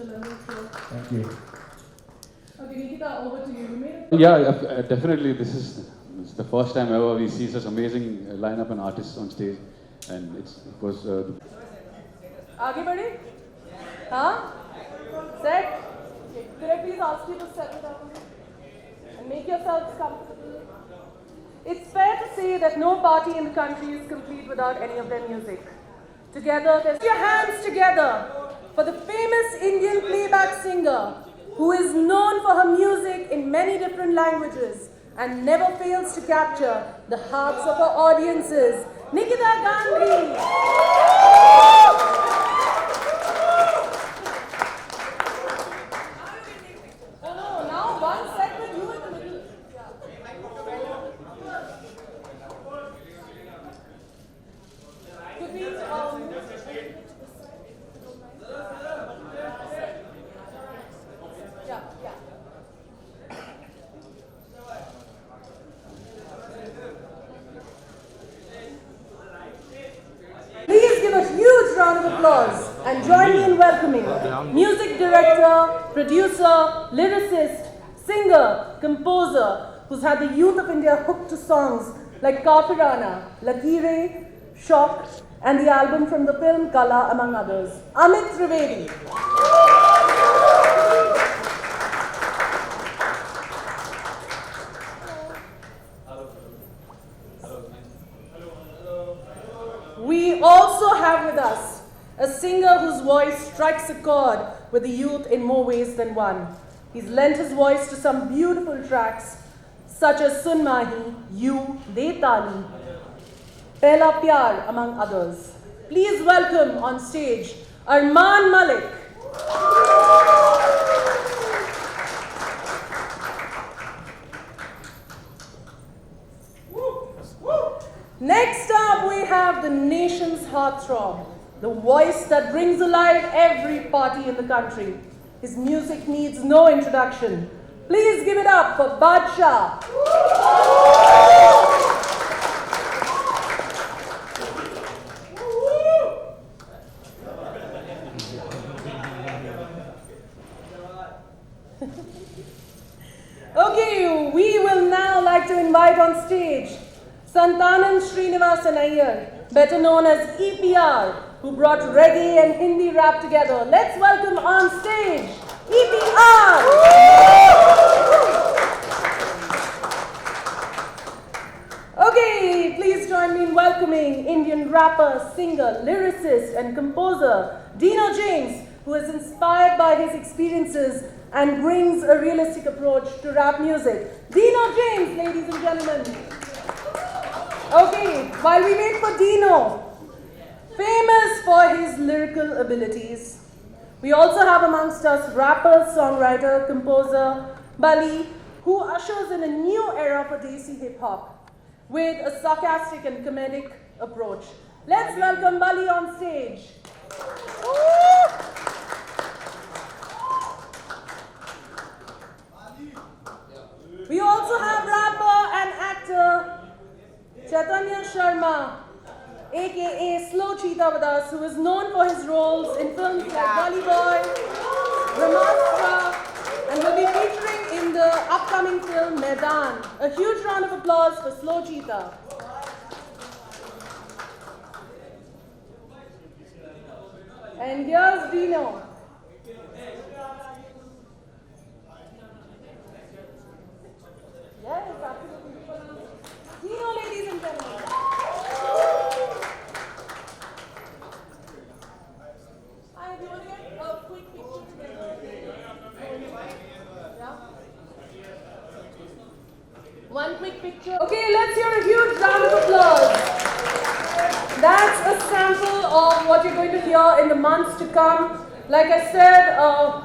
Thank you. Okay, Nikita, over to you. Yeah, definitely. This is the first time ever we see such amazing lineup and artists on stage, and it was. आगे बढ़े? हाँ? Set? Could I please ask you to settle down and make yourselves comfortable? It's fair to say that no party in the country is complete without any of their music. Together, put your hands together for the famous Indian playback singer who is known for her music in many different languages and never fails to capture the hearts of her audiences, Nikita Gandhi. Please give a huge round of applause and join me in welcoming music director, producer, lyricist, singer, composer who's had the youth of India hooked to songs like Kafirana, Lakire, Shock, and the album from the film Kala, among others. Amit Trive. We also have with us a singer whose voice strikes a chord with the youth in more ways than one. He's lent his voice to some beautiful tracks such as Sun Mahi, You, De Tali, Pehla Pyar, among others. Please welcome on stage Armaan Malik. Next up, we have the nation's heartthrob, the voice that brings alive every party in the country. His music needs no introduction. Please give it up for Badshah. Okay, we will now like to invite on stage Santanam Srinivasan Iyer, better known as EPR, who brought reggae and Hindi rap together. Let's welcome on stage EPR! Okay, please join me in welcoming Indian rapper, singer, lyricist, and composer Dino James, who is inspired by his experiences and brings a realistic approach to rap music. Dino James, ladies and gentlemen. Okay, while we wait for Dino, famous for his lyrical abilities, we also have amongst us rapper, songwriter, composer Bali, who ushers in a new era for Desi hip-hop with a sarcastic and comedic approach. Let's welcome Bali on stage. We also have rapper and actor Chaitanya Sharma, aka Slow Cheetah with us, who is known for his roles in films like Gully Boy, Brahmastra, and will be featuring in the upcoming film Maidan. A huge round of applause for Slow Cheetah. And here's Dino. Yes, absolutely. Dino, ladies and gentlemen. Hi, do you want to get a quick picture together? Yeah? One quick picture. Okay, let's hear a huge round of applause. That's a sample of what you're going to hear in the months to come. Like I said,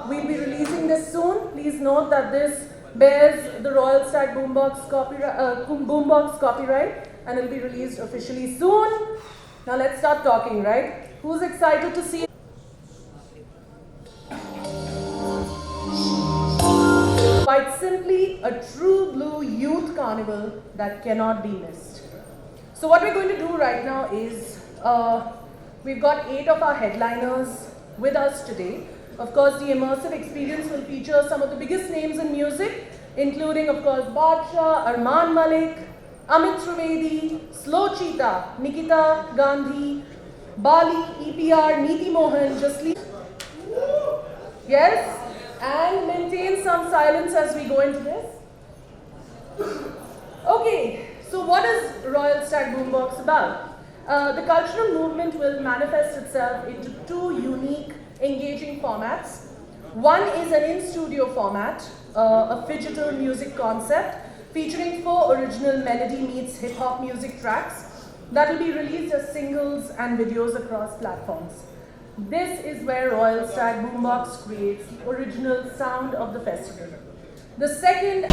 we'll be releasing this soon. Please note that this bears the Royal Stag Boombox copyright, and it'll be released officially soon. Now let's start talking, right? Who's excited to see it? Quite simply, a true blue youth carnival that cannot be missed. So what we're going to do right now is, we've got 8 of our headliners with us today. Of course, the immersive experience will feature some of the biggest names in music, including, of course, Badshah Armaan Malik, Amit Trive, Slow Cheetah, Nikita Gandhi, Bali, EPR, Neeti Mohan, Jasleen. Yes, and maintain some silence as we go into this. Okay, so what is Royal Stag Boombox about? The cultural movement will manifest itself into two unique, engaging formats. One is an in-studio format, a phygital music concept featuring 4 original melody meets hip-hop music tracks that will be released as singles and videos across platforms. This is where Royal Stag Boombox creates the original sound of the festival. The second